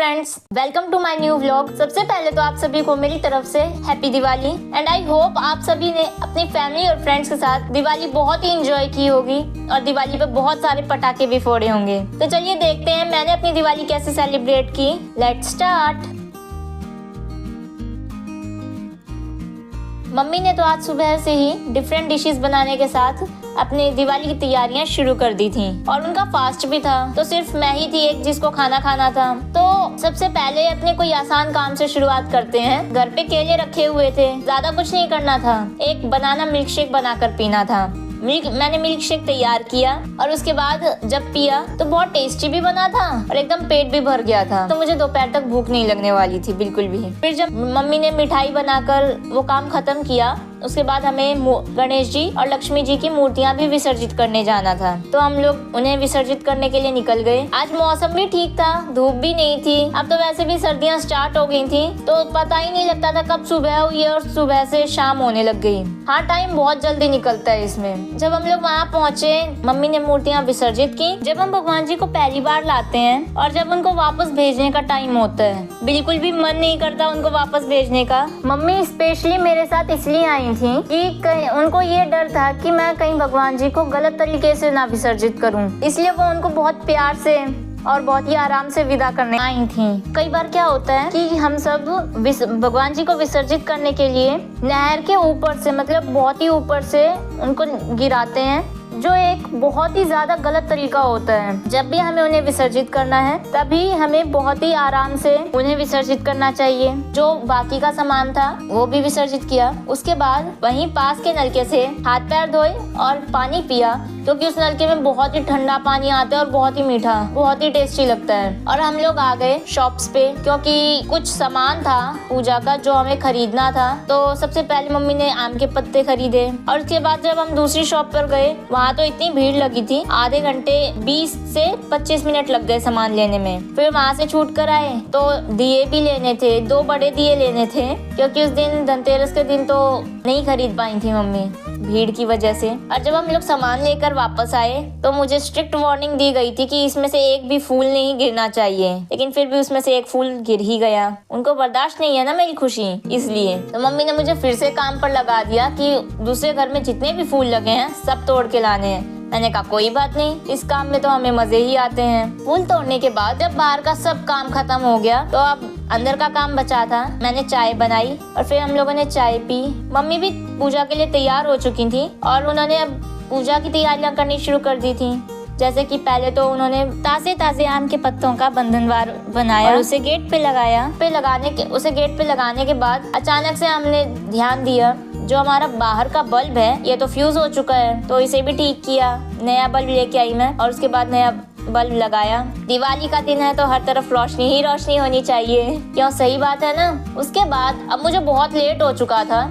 Friends, welcome to my new vlog. सबसे पहले तो आप सभी को मेरी तरफ से happy Diwali and I hope आप सभी ने अपनी फैमिली और फ्रेंड्स के साथ दिवाली बहुत ही एंजॉय की होगी और दिवाली पे बहुत सारे पटाखे भी फोड़े होंगे। तो चलिए देखते हैं मैंने अपनी दिवाली कैसे सेलिब्रेट की। Let's start. मम्मी ने तो आज सुबह से ही डिफरेंट डिशेस बनाने के साथ अपनी दिवाली की तैयारियां शुरू कर दी थी और उनका फास्ट भी था, तो सिर्फ मैं ही थी एक जिसको खाना खाना था। तो सबसे पहले अपने कोई आसान काम से शुरुआत करते हैं। घर पे केले रखे हुए थे, ज्यादा कुछ नहीं करना था, एक बनाना मिल्क शेक बनाकर पीना था। मैंने मिल्क शेक तैयार किया और उसके बाद जब पिया तो बहुत टेस्टी भी बना था और एकदम पेट भी भर गया था, तो मुझे दोपहर तक भूख नहीं लगने वाली थी बिल्कुल भी। फिर जब मम्मी ने मिठाई बनाकर वो काम खत्म किया, उसके बाद हमें गणेश जी और लक्ष्मी जी की मूर्तियां भी विसर्जित करने जाना था, तो हम लोग उन्हें विसर्जित करने के लिए निकल गए। आज मौसम भी ठीक था, धूप भी नहीं थी। अब तो वैसे भी सर्दियां स्टार्ट हो गई थी, तो पता ही नहीं लगता था कब सुबह हुई और सुबह से शाम होने लग गई। हाँ, टाइम बहुत जल्दी निकलता है इसमें। जब हम लोग वहाँ पहुँचे, मम्मी ने मूर्तियाँ विसर्जित की। जब हम भगवान जी को पहली बार लाते हैं और जब उनको वापस भेजने का टाइम होता है, बिल्कुल भी मन नहीं करता उनको वापस भेजने का। मम्मी स्पेशली मेरे साथ इसलिए आई थी कि उनको ये डर था कि मैं कहीं भगवान जी को गलत तरीके से ना विसर्जित करूं, इसलिए वो उनको बहुत प्यार से और बहुत ही आराम से विदा करने आई थी। कई बार क्या होता है कि हम सब भगवान जी को विसर्जित करने के लिए नहर के ऊपर से, मतलब बहुत ही ऊपर से उनको गिराते हैं, जो एक बहुत ही ज्यादा गलत तरीका होता है। जब भी हमें उन्हें विसर्जित करना है तभी हमें बहुत ही आराम से उन्हें विसर्जित करना चाहिए। जो बाकी का सामान था वो भी विसर्जित किया, उसके बाद वहीं पास के नलके से हाथ पैर धोए और पानी पिया, क्योंकि उस नलके में बहुत ही ठंडा पानी आता है और बहुत ही मीठा, बहुत ही टेस्टी लगता है। और हम लोग आ गए शॉप्स पे, क्योंकि कुछ सामान था पूजा का जो हमें खरीदना था। तो सबसे पहले मम्मी ने आम के पत्ते खरीदे और उसके बाद जब हम दूसरी शॉप पर गए, वहाँ तो इतनी भीड़ लगी थी, आधे घंटे 20 से 25 मिनट लग गए सामान लेने में। फिर वहाँ से छूट कर आए तो दिए भी लेने थे, 2 बड़े दिए लेने थे, क्योंकि उस दिन धनतेरस के दिन तो नहीं खरीद पाई थी मम्मी भीड़ की वजह से। और जब हम लोग सामान लेकर वापस आए तो मुझे स्ट्रिक्ट वार्निंग दी गई थी कि इसमें से एक भी फूल नहीं गिरना चाहिए, लेकिन फिर भी उसमें से एक फूल गिर ही गया। उनको बर्दाश्त नहीं है ना मेरी खुशी, इसलिए तो मम्मी ने मुझे फिर से काम पर लगा दिया कि दूसरे घर में जितने भी फूल लगे हैं सब तोड़ के लाने हैं। मैंने कहा कोई बात नहीं, इस काम में तो हमें मजे ही आते हैं। फूल तोड़ने के बाद जब बाहर का सब काम खत्म हो गया तो अब अंदर का काम बचा था। मैंने चाय बनाई और फिर हम लोगों ने चाय पी। मम्मी भी पूजा के लिए तैयार हो चुकी थी और उन्होंने अब पूजा की तैयारियां करनी शुरू कर दी थी। जैसे कि पहले तो उन्होंने ताजे आम के पत्तों का बंधनवार बनाया और उसे गेट पे लगाया। उसे गेट पे लगाने के बाद अचानक से हमने ध्यान दिया जो हमारा बाहर का बल्ब है ये तो फ्यूज हो चुका है, तो इसे भी ठीक किया। नया बल्ब लेके आई मैं और उसके बाद नया बल्ब लगाया। दिवाली का दिन है तो हर तरफ रोशनी ही रोशनी होनी चाहिए, क्यों? सही बात है ना। उसके बाद अब मुझे बहुत लेट हो चुका था।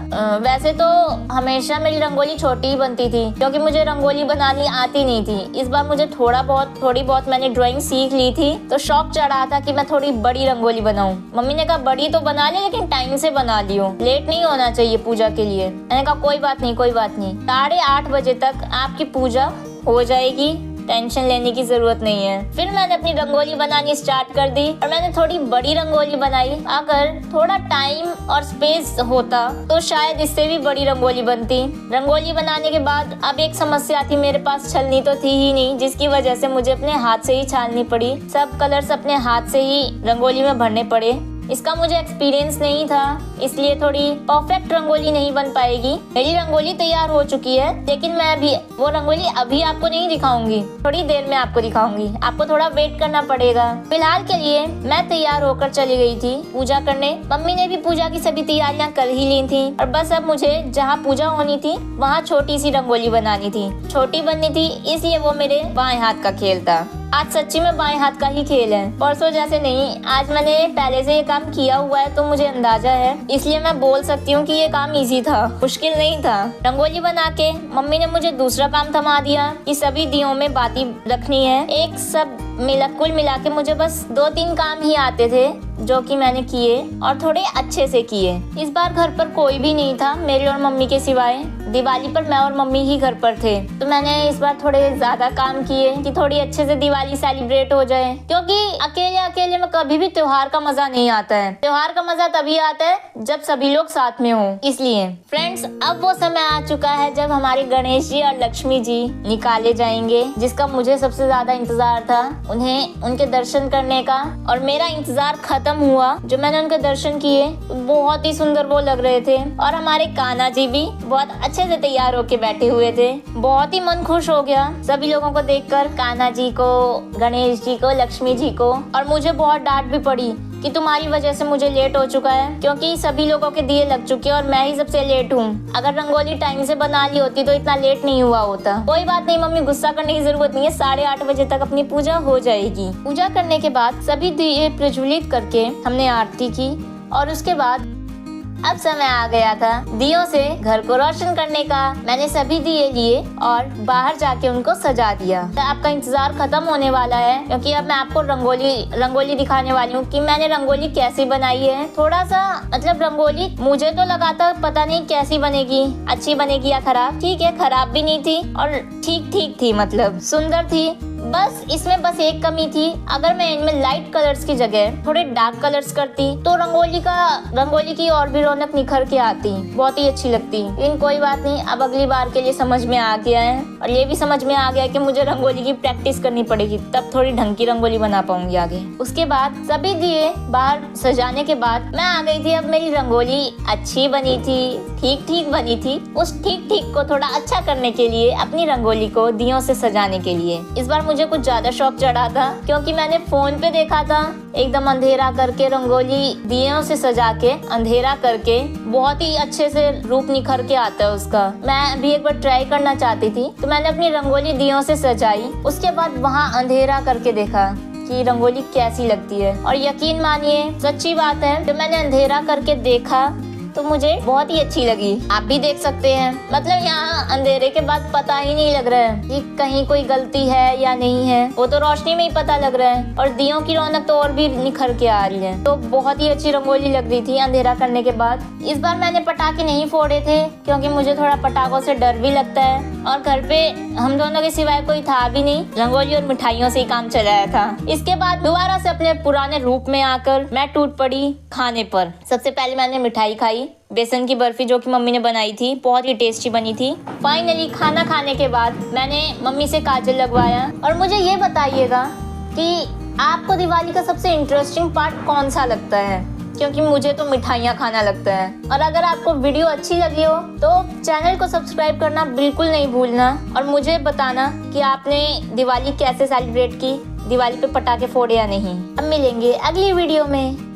वैसे तो हमेशा मेरी रंगोली छोटी ही बनती थी, क्योंकि मुझे रंगोली बनानी आती नहीं थी। इस बार मुझे थोड़ी बहुत मैंने ड्राइंग सीख ली थी, तो शौक चढ़ा था कि मैं थोड़ी बड़ी रंगोली बनाऊं। मम्मी ने कहा बड़ी तो बना ले, लेकिन टाइम से बना लियो, लेट नहीं होना चाहिए पूजा के लिए। मैंने कहा कोई बात नहीं 8:30 बजे तक आपकी पूजा हो जाएगी, टेंशन लेने की जरूरत नहीं है। फिर मैंने अपनी रंगोली बनानी स्टार्ट कर दी और मैंने थोड़ी बड़ी रंगोली बनाई। अगर थोड़ा टाइम और स्पेस होता तो शायद इससे भी बड़ी रंगोली बनती। रंगोली बनाने के बाद अब एक समस्या थी, मेरे पास छलनी तो थी ही नहीं, जिसकी वजह से मुझे अपने हाथ से ही छाननी पड़ी। सब कलर्स अपने हाथ से ही रंगोली में भरने पड़े। इसका मुझे एक्सपीरियंस नहीं था, इसलिए थोड़ी परफेक्ट रंगोली नहीं बन पाएगी। मेरी रंगोली तैयार हो चुकी है, लेकिन मैं अभी वो रंगोली अभी आपको नहीं दिखाऊंगी, थोड़ी देर में आपको दिखाऊंगी। आपको थोड़ा वेट करना पड़ेगा। फिलहाल के लिए मैं तैयार होकर चली गई थी पूजा करने। मम्मी ने भी पूजा की सभी तैयारियां कर ही ली थी और बस अब मुझे जहाँ पूजा होनी थी वहाँ छोटी सी रंगोली बनानी थी। छोटी बननी थी, इसलिए वो मेरे बाएं हाथ का खेल था। आज सच्ची में बाएं हाथ का ही खेल है, परसों जैसे नहीं। आज मैंने पहले से ये काम किया हुआ है तो मुझे अंदाजा है, इसलिए मैं बोल सकती हूँ कि ये काम इजी था, मुश्किल नहीं था। रंगोली बना के मम्मी ने मुझे दूसरा काम थमा दिया कि सभी दियों में बाती रखनी है। एक सब कुल मिला के मुझे बस 2-3 काम ही आते थे, जो कि मैंने किए और थोड़े अच्छे से किए। इस बार घर पर कोई भी नहीं था मेरे और मम्मी के सिवाय। दिवाली पर मैं और मम्मी ही घर पर थे, तो मैंने इस बार थोड़े ज्यादा काम किए कि थोड़ी अच्छे से दिवाली सेलिब्रेट हो जाए, क्योंकि अकेले अकेले में कभी भी त्योहार का मजा नहीं आता है। त्योहार का मजा तभी आता है जब सभी लोग साथ में हों। इसलिए फ्रेंड्स, अब वो समय आ चुका है जब हमारे गणेश जी और लक्ष्मी जी निकाले जाएंगे, जिसका मुझे सबसे ज्यादा इंतजार था, उन्हें उनके दर्शन करने का। और मेरा इंतजार खत्म हुआ। जो मैंने उनके दर्शन किए बहुत ही सुंदर वो लग रहे थे, और हमारे कान्हा जी भी बहुत अच्छे से तैयार होके बैठे हुए थे। बहुत ही मन खुश हो गया सभी लोगों को देखकर, कान्हा जी को, गणेश जी को, लक्ष्मी जी को। और मुझे बहुत डांट भी पड़ी कि तुम्हारी वजह से मुझे लेट हो चुका है, क्योंकि सभी लोगों के दिए लग चुके हैं और मैं ही सबसे लेट हूँ। अगर रंगोली टाइम से बना ली होती तो इतना लेट नहीं हुआ होता। कोई बात नहीं मम्मी, गुस्सा करने की जरूरत नहीं है, 8:30 बजे तक अपनी पूजा हो जाएगी। पूजा करने के बाद सभी दिए प्रज्वलित करके हमने आरती की, और उसके बाद अब समय आ गया था दियों से घर को रोशन करने का। मैंने सभी दिए लिए और बाहर जाके उनको सजा दिया। तो आपका इंतजार खत्म होने वाला है, क्योंकि अब मैं आपको रंगोली दिखाने वाली हूँ कि मैंने रंगोली कैसी बनाई है। थोड़ा सा मतलब रंगोली मुझे तो लगा था पता नहीं कैसी बनेगी, अच्छी बनेगी या खराब। ठीक है, खराब भी नहीं थी और ठीक ठीक थी, मतलब सुंदर थी। बस इसमें बस एक कमी थी, अगर मैं इनमें लाइट कलर्स की जगह थोड़े डार्क कलर्स करती तो रंगोली की और भी रौनक निखर के आती, बहुत ही अच्छी लगती। लेकिन कोई बात नहीं, अब अगली बार के लिए समझ में आ गया है, और ये भी समझ में आ गया कि मुझे रंगोली की प्रैक्टिस करनी पड़ेगी, तब थोड़ी ढंग की रंगोली बना पाऊंगी आगे। उसके बाद सभी दिए बाहर सजाने के बाद मैं आ गई थी। अब मेरी रंगोली अच्छी बनी थी, ठीक ठीक बनी थी। उस ठीक ठीक को थोड़ा अच्छा करने के लिए, अपनी रंगोली को दियों से सजाने के लिए इस बार मुझे कुछ ज्यादा शौक चढ़ा था, क्योंकि मैंने फोन पे देखा था एकदम अंधेरा करके रंगोली दियों से सजा के, अंधेरा करके बहुत ही अच्छे से रूप निखर के आता है उसका। मैं भी एक बार ट्राई करना चाहती थी, तो मैंने अपनी रंगोली दियों से सजाई। उसके बाद वहाँ अंधेरा करके देखा कि रंगोली कैसी लगती है, और यकीन मानिए सच्ची बात है, जब मैंने अंधेरा करके देखा तो मुझे बहुत ही अच्छी लगी। आप भी देख सकते हैं, मतलब यहाँ अंधेरे के बाद पता ही नहीं लग रहा है कि कहीं कोई गलती है या नहीं है, वो तो रोशनी में ही पता लग रहा है। और दियों की रौनक तो और भी निखर के आ रही है, तो बहुत ही अच्छी रंगोली लग रही थी अंधेरा करने के बाद। इस बार मैंने पटाखे नहीं फोड़े थे, क्योंकि मुझे थोड़ा पटाखों से डर भी लगता है, और घर पे हम दोनों के सिवाय कोई था भी नहीं, रंगोली और मिठाइयों से ही काम चलाया था। इसके बाद दोबारा से अपने पुराने रूप में आकर मैं टूट पड़ी खाने पर। सबसे पहले मैंने मिठाई खाई, बेसन की बर्फी, जो कि मम्मी ने बनाई थी, बहुत ही टेस्टी बनी थी। फाइनली खाना खाने के बाद मैंने मम्मी से काजल लगवाया। और मुझे ये बताइएगा कि आपको दिवाली का सबसे इंटरेस्टिंग पार्ट कौन सा लगता है, क्योंकि मुझे तो मिठाइयाँ खाना लगता है। और अगर आपको वीडियो अच्छी लगी हो तो चैनल को सब्सक्राइब करना बिल्कुल नहीं भूलना, और मुझे बताना कि आपने दिवाली कैसे सेलिब्रेट की, दिवाली पे पटाखे फोड़े या नहीं। अब मिलेंगे अगली वीडियो में।